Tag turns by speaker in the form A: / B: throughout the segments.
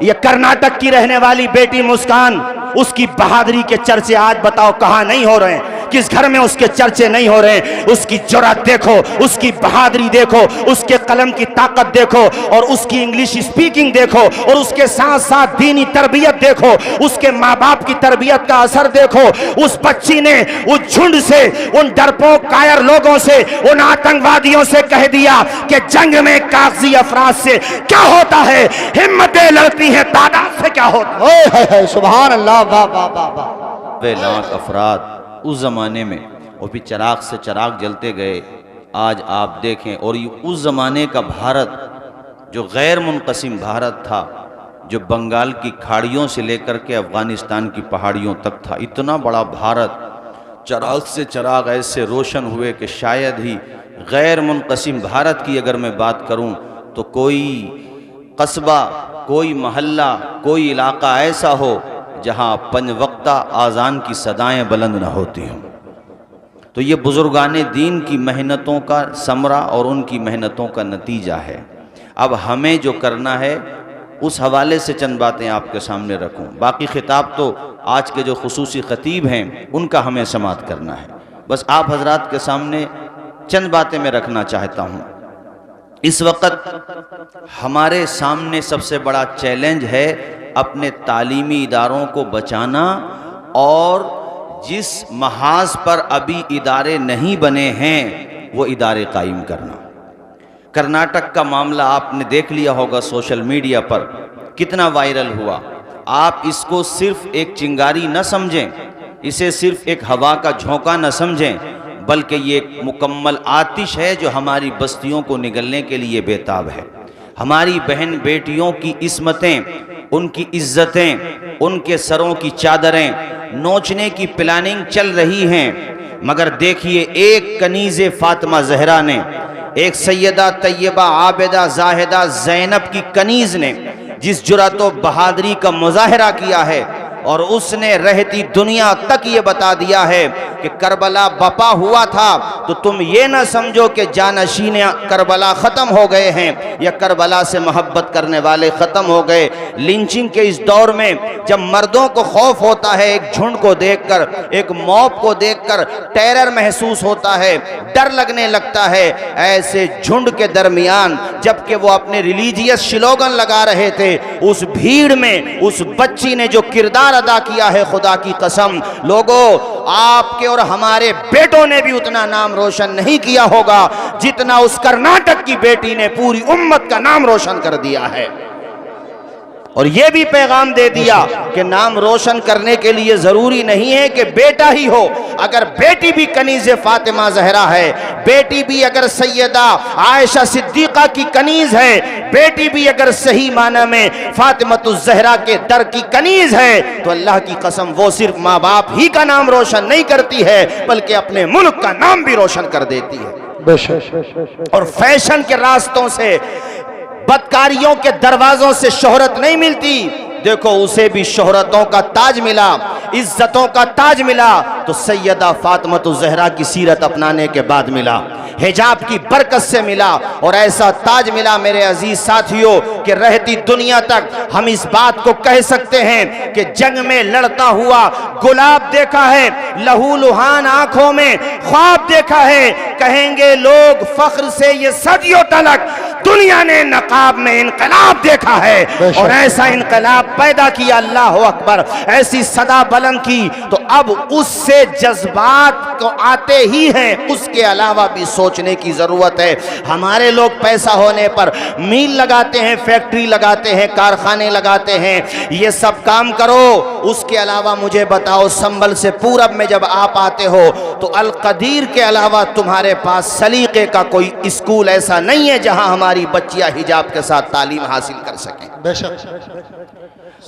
A: ये कर्नाटक की रहने वाली बेटी मुस्कान, उसकी बहादुरी के चर्चे आज बताओ कहां नहीं हो रहे हैं, किस घर में उसके चर्चे नहीं हो रहे हैं। उसकी जुर्रत देखो, उसकी बहादुरी देखो, उसके कलम की ताकत देखो, और उसकी इंग्लिश स्पीकिंग देखो, और उसके साथ साथ दीनी तरबियत देखो, उसके माँ बाप की तरबियत का असर देखो। उस बच्ची ने उस झुंड से, उन डरपोक कायर लोगों से, उन आतंकवादियों से कह दिया कि जंग में कागजी अफराद से क्या होता है, हिम्मतें लड़ती हैं तादाद से क्या होता है।
B: सुभान अल्लाह, वाह वाह वाह वाह।
C: वे लाख अफराद उस ज़माने में, और फिर चिराग से चिराग जलते गए। आज आप देखें, और ये उस ज़माने का भारत जो गैर मुनक़सिम भारत था, जो बंगाल की खाड़ियों से लेकर के अफ़गानिस्तान की पहाड़ियों तक था, इतना बड़ा भारत चिराग से चिराग ऐसे रोशन हुए कि शायद ही गैर मुनक़सिम भारत की अगर मैं बात करूं तो कोई कस्बा, कोई महल्ला, कोई इलाका ऐसा हो जहां पंजवक्ता आज़ान की सदाएं बुलंद न होती हों। तो ये बुजुर्गाने दीन की मेहनतों का समरा और उनकी मेहनतों का नतीजा है। अब हमें जो करना है उस हवाले से चंद बातें आपके सामने रखूं। बाकी खिताब तो आज के जो खुसूसी खतीब हैं उनका हमें समाअत करना है। बस आप हजरात के सामने चंद बातें मैं रखना चाहता हूं। इस वक्त हमारे सामने सबसे बड़ा चैलेंज है अपने तालीमी इदारों को बचाना, और जिस महाज पर अभी इदारे नहीं बने हैं वो इदारे कायम करना। कर्नाटक का मामला आपने देख लिया होगा, सोशल मीडिया पर कितना वायरल हुआ। आप इसको सिर्फ एक चिंगारी न समझें, इसे सिर्फ एक हवा का झोंका न समझें, बल्कि ये एक मुकम्मल आतिश है जो हमारी बस्तियों को निगलने के लिए बेताब है। हमारी बहन बेटियों की इस्मतें, उनकी इज्जतें, उनके सरों की चादरें नोचने की प्लानिंग चल रही हैं। मगर देखिए, एक कनीज़े फातिमा ज़हरा ने, एक सैयदा तैयबा आबिदा जाहिदा ज़ैनब की कनीज़ ने जिस जुर्रत व बहादुरी का मुजाहरा किया है, और उसने रहती दुनिया तक ये बता दिया है कि करबला बपा हुआ था, तो तुम ये ना समझो कि जानशीन करबला ख़त्म हो गए हैं या करबला से मोहब्बत करने वाले ख़त्म हो गए। लिंचिंग के इस दौर में जब मर्दों को खौफ होता है एक झुंड को देखकर, एक मॉब को देखकर टेरर महसूस होता है, डर लगने लगता है, ऐसे झुंड के दरमियान जबकि वो अपने रिलीजियस स्लोगन लगा रहे थे, उस भीड़ में उस बच्ची ने जो किरदार अदा किया है, खुदा की कसम लोगों, आपके और हमारे बेटों ने भी उतना नाम रोशन नहीं किया होगा जितना उस कर्नाटक की बेटी ने पूरी उम्मत का नाम रोशन कर दिया है। और यह भी पैगाम दे दिया कि नाम रोशन करने के लिए जरूरी नहीं है कि बेटा ही हो। अगर बेटी भी कनीज़े फातिमा ज़हरा है, बेटी भी अगर सैयदा आयशा सिद्दीक़ा की कनीज़ है, बेटी भी अगर सही माना में फातिमतुज़ ज़हरा के दर की कनीज़ है, तो अल्लाह की कसम वो सिर्फ माँ बाप ही का नाम रोशन नहीं करती है बल्कि अपने मुल्क का नाम भी रोशन कर देती है। और फैशन के रास्तों से, बदकारियों के दरवाजों से शोहरत नहीं मिलती। देखो, उसे भी शोहरतों का ताज मिला, इज्जतों का ताज मिला, तो सैयदा फातिमतुज़ ज़हरा की सीरत अपनाने के बाद मिला, हिजाब की बरकत से मिला। और ऐसा ताज मिला मेरे अजीज साथियों कि रहती दुनिया तक हम इस बात को कह सकते हैं कि जंग में लड़ता हुआ गुलाब देखा है, लहू लुहान आंखों में ख्वाब देखा है। कहेंगे लोग फख्र से ये सदियों तलक दुनिया ने नकाब में इनकलाब देखा है, और ऐसा इनकलाब पैदा किया, अल्लाह अकबर, ऐसी सदा बुलंद की। तो अब उससे जज्बात को आते ही हैं, उसके अलावा भी सोचने की जरूरत है। हमारे लोग पैसा होने पर मील लगाते हैं, फैक्ट्री लगाते हैं, कारखाने लगाते हैं, ये सब काम करो। उसके अलावा मुझे बताओ, संभल से पूरब में जब आप आते हो तो अल कदीर के अलावा तुम्हारे पास सलीके का कोई स्कूल ऐसा नहीं है जहां हमारी बच्चियां हिजाब के साथ तालीम हासिल कर सकें।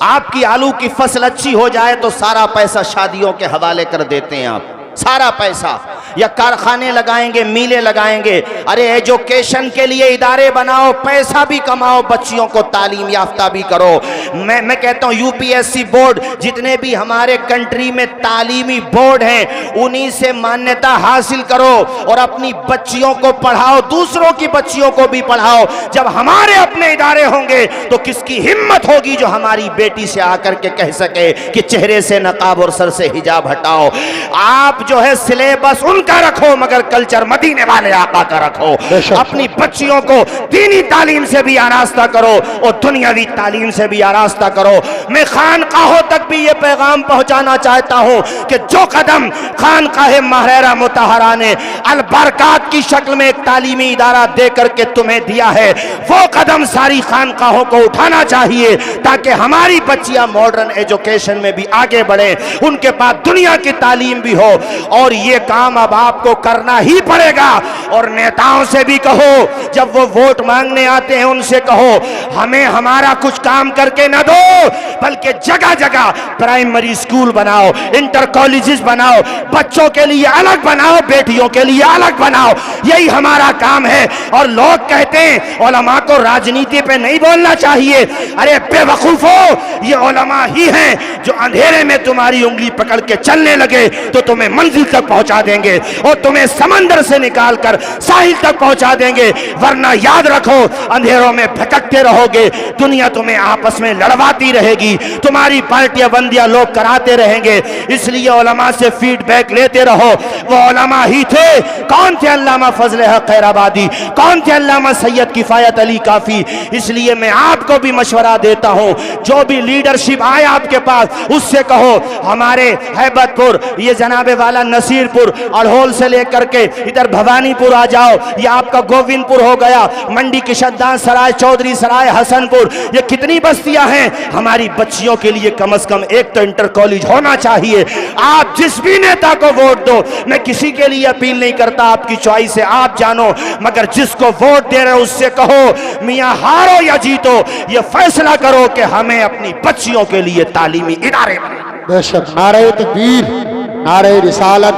C: आपकी आलू की फसल अच्छी हो जाए तो सारा पैसा शादियों के हवाले कर देते हैं आप, सारा पैसा।
A: या कारखाने लगाएंगे, मिलें लगाएंगे। अरे एजुकेशन के लिए इदारे बनाओ, पैसा भी कमाओ, बच्चियों को तालीम याफ्ता भी करो। मैं कहता हूँ यूपीएससी बोर्ड, जितने भी हमारे कंट्री में तालीमी बोर्ड हैं, उन्हीं से मान्यता हासिल करो और अपनी बच्चियों को पढ़ाओ, दूसरों की बच्चियों को भी पढ़ाओ। जब हमारे अपने इदारे होंगे तो किसकी हिम्मत होगी जो हमारी बेटी से आकर के कह सके कि चेहरे से नकाब और सर से हिजाब हटाओ। आप जो है सिलेबस उनका रखो, मगर कल्चर मदीने वाले आका का रखो। अपनी बच्चियों को दीनी तालीम से भी आरास्ता करो और दुनियावी तालीम से भी आरास्ता करो। मैं खानकाहों तक भी ये पैगाम पहुंचाना चाहता हूं कि जो कदम खानकाहे महरेरा मुतहरा ने अलबरकात की शक्ल में एक तालीमी इदारा दे करके तुम्हें दिया है, वो कदम सारी खानकाहों को उठाना चाहिए ताकि हमारी बच्चियां मॉडर्न एजुकेशन में भी आगे बढ़े, उनके पास दुनिया की तालीम भी हो। और ये काम अब आपको करना ही पड़ेगा। और नेताओं से भी कहो, जब वो वोट मांगने आते हैं उनसे कहो हमें हमारा कुछ काम करके न दो, बल्कि जगह जगह प्राइमरी स्कूल बनाओ, इंटर कॉलेजेस बनाओ, बच्चों के लिए अलग बनाओ, बेटियों के लिए अलग बनाओ। यही हमारा काम है। और लोग कहते हैं उलमा को राजनीति पे नहीं बोलना चाहिए। अरे बेवकूफो, ये उलमा ही हैं जो अंधेरे में तुम्हारी उंगली पकड़ के चलने लगे तो तुम्हें मंजिल तक पहुंचा देंगे और तुम्हें समंदर से निकाल कर साहिल तक पहुंचा देंगे। वरना याद रखो, अंधेरों में भटकते रहोगे, दुनिया तुम्हें आपस में लड़वाती रहेगी, तुम्हारी पार्टियां बंदियां लोग कराते रहेंगे। इसलिए उलमा से फीडबैक लेते रहो। वो उलमा ही थे। कौन थे? अल्लामा फजल हक खैराबादी, कौन थे? अल्लामा सैयद किफायत अली काफी। इसलिए मैं आपको भी मशवरा देता हूं, जो भी लीडरशिप आए आपके पास उससे कहो हमारे हैबतपुर, ये जनाबे वाला नसीरपुर, अड़होल से लेकर के इधर भवानीपुर आ जाओ, ये आपका गोविंदपुर हो गया, मंडी किशनदान सराय, चौधरी सराय, हसनपुर, ये कितनी बस्तियां हैं। हमारी बच्चियों के लिए कम से कम एक तो इंटर कॉलेज होना चाहिए। आप जिस भी नेता को वोट दो, मैं किसी के लिए अपील नहीं करता, आपकी चॉइस है, आप जानो, मगर जिसको वोट दे रहे हो उससे कहो मियां हारो या जीतो, ये फैसला करो कि हमें अपनी बच्चियों के लिए तालीमी इदारे बनाए।
B: बेशक। नारे तकबीर, नारे रिसालत,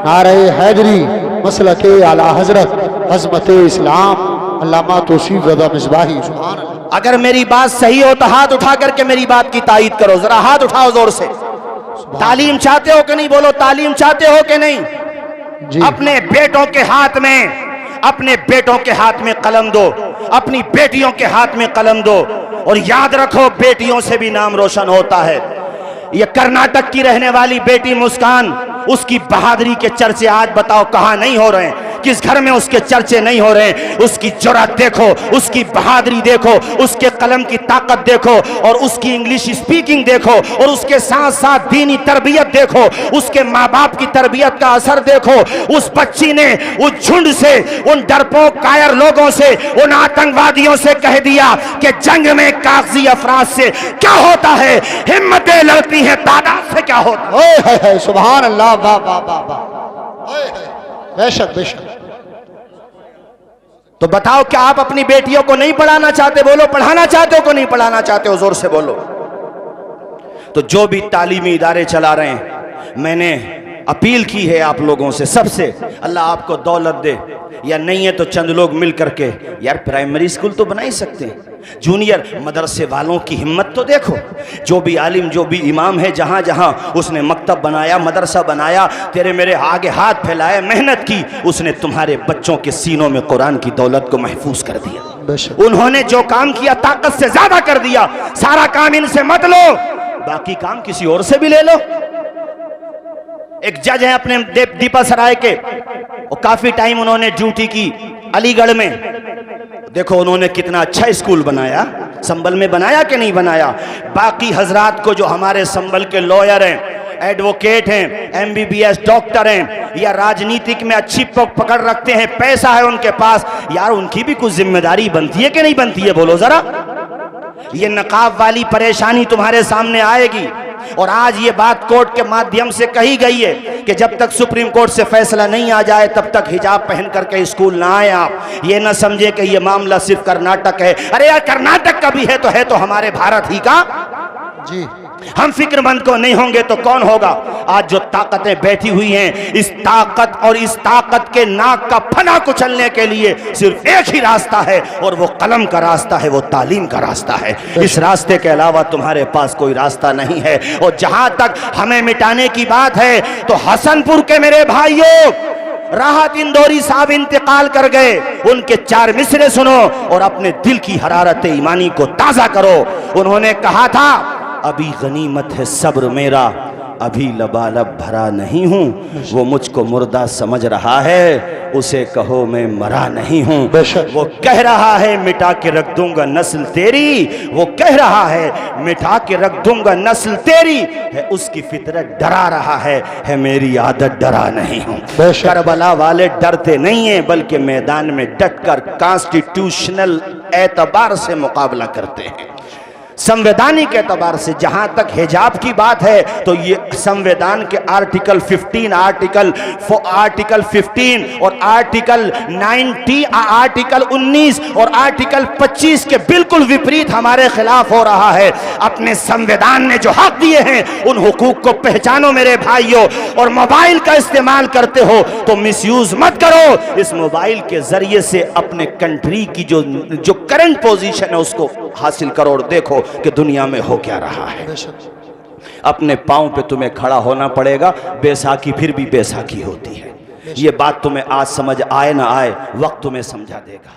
B: नारे हैदरी, मसलके आला हजरत अज़मत इस्लाम अल्लामा तौसीफ रज़ा मिसबाही। सुभान अल्लाह।
A: अगर मेरी बात सही हो तो हाथ उठा करके मेरी बात की तायीद करो। जरा हाथ उठाओ जोर से। तालीम चाहते हो कि नहीं? बोलो, तालीम चाहते हो कि नहीं?
B: जी।
A: अपने बेटों के हाथ में, अपने बेटों के हाथ में कलम दो, अपनी बेटियों के हाथ में कलम दो। और याद रखो, बेटियों से भी नाम रोशन होता है। ये कर्नाटक की रहने वाली बेटी मुस्कान, उसकी बहादुरी के चर्चे आज बताओ कहां नहीं हो रहे हैं? किस घर में उसके चर्चे नहीं हो रहे हैं? उसकी जुर्रत देखो, उसकी बहादुरी देखो, उसके कलम की ताकत देखो, और उसकी इंग्लिश स्पीकिंग देखो, और उसके साथ साथ दीनी तरबियत देखो, उसके माँ बाप की तरबियत का असर देखो। उस बच्ची ने उस झुंड से, उन डरपोक कायर लोगों से, उन आतंकवादियों से कह दिया कि जंग में कागजी अफराद से क्या होता है, हिम्मतें लड़ती हैं, तादाद से क्या होता है।
B: सुभान अल्लाह। वाह वाह वाह वाह। बेशक बेशक।
A: तो बताओ, क्या आप अपनी बेटियों को नहीं पढ़ाना चाहते? बोलो, पढ़ाना चाहते हो कि नहीं पढ़ाना चाहते हो? जोर से बोलो। तो जो भी तालीमी इदारे चला रहे हैं, मैंने अपील की है आप लोगों से, सबसे, अल्लाह आपको दौलत दे, या नहीं है तो चंद लोग मिल करके यार प्राइमरी स्कूल तो बना ही सकते हैं। जूनियर मदरसे वालों की हिम्मत तो देखो। जो भी आलिम, जो भी इमाम है, जहाँ जहाँ उसने मकतब बनाया, मदरसा बनाया, तेरे मेरे आगे हाथ फैलाए, मेहनत की, उसने तुम्हारे बच्चों के सीनों में कुरान की दौलत को महफूज कर दिया। उन्होंने जो काम किया ताकत से ज्यादा कर दिया। सारा काम इनसे मत लो, बाकी काम किसी और से भी ले लो। एक जज है अपने दीपा सराय के, और काफी टाइम उन्होंने ड्यूटी की अलीगढ़ में। देखो उन्होंने कितना अच्छा स्कूल बनाया, संभल में बनाया कि नहीं बनाया। बाकी हजरात को, जो हमारे संभल के लॉयर हैं, एडवोकेट हैं, एमबीबीएस डॉक्टर हैं, या राजनीतिक में अच्छी पकड़ रखते हैं, पैसा है उनके पास, यार उनकी भी कुछ जिम्मेदारी बनती है कि नहीं बनती है? बोलो जरा। ये नकाब वाली परेशानी तुम्हारे सामने आएगी। और आज ये बात कोर्ट के माध्यम से कही गई है कि जब तक सुप्रीम कोर्ट से फैसला नहीं आ जाए तब तक हिजाब पहन करके स्कूल ना आए। आप ये ना समझे कि ये मामला सिर्फ कर्नाटक है। अरे यार कर्नाटक का भी है तो हमारे भारत ही का।
B: जी।
A: हम फिक्रमंद को नहीं होंगे तो कौन होगा। आज जो ताकतें बैठी हुई हैं, इस ताकत और इस ताकत के नाक का फना कुचलने के लिए सिर्फ एक ही रास्ता है, और वो कलम का रास्ता है, वो तालीम का रास्ता है। इस रास्ते के अलावा तुम्हारे पास कोई रास्ता नहीं है। और जहां तक हमें मिटाने की बात है, तो हसनपुर के मेरे भाइयों, राहत इंदौरी साहब इंतकाल कर गए, उनके 4 मिसरे सुनो और अपने दिल की हरारत ईमानी को ताजा करो। उन्होंने कहा था, अभी गनीमत है सब्र मेरा, अभी लबालब भरा नहीं हूँ। वो मुझको मुर्दा समझ रहा है, उसे कहो मैं मरा नहीं हूँ। वो कह रहा है मिटा के रख दूंगा नस्ल तेरी, वो कह रहा है मिटा के रख दूंगा नस्ल तेरी, है उसकी फितरत डरा रहा है मेरी आदत डरा नहीं हूँ। करबला वाले डरते नहीं हैं, बल्कि मैदान में डटकर कॉन्स्टिट्यूशनल एतबार से मुकाबला करते हैं। संवैधानिक एतबार से जहां तक हिजाब की बात है, तो ये संविधान के आर्टिकल 15, आर्टिकल 15 और आर्टिकल 90, आर्टिकल 19 और आर्टिकल 25 के बिल्कुल विपरीत हमारे खिलाफ हो रहा है। अपने संविधान ने जो हक दिए हैं, उन हुकूक को पहचानो मेरे भाइयों। और मोबाइल का इस्तेमाल करते हो तो मिसयूज मत करो। इस मोबाइल के जरिए से अपने कंट्री की जो करंट पोजीशन है उसको हासिल करो और देखो कि दुनिया में हो क्या रहा है। अपने पांव पे तुम्हें खड़ा होना पड़ेगा। बैसाखी फिर भी बैसाखी होती है। ये बात तुम्हें आज समझ आए ना आए, वक्त तुम्हें समझा देगा।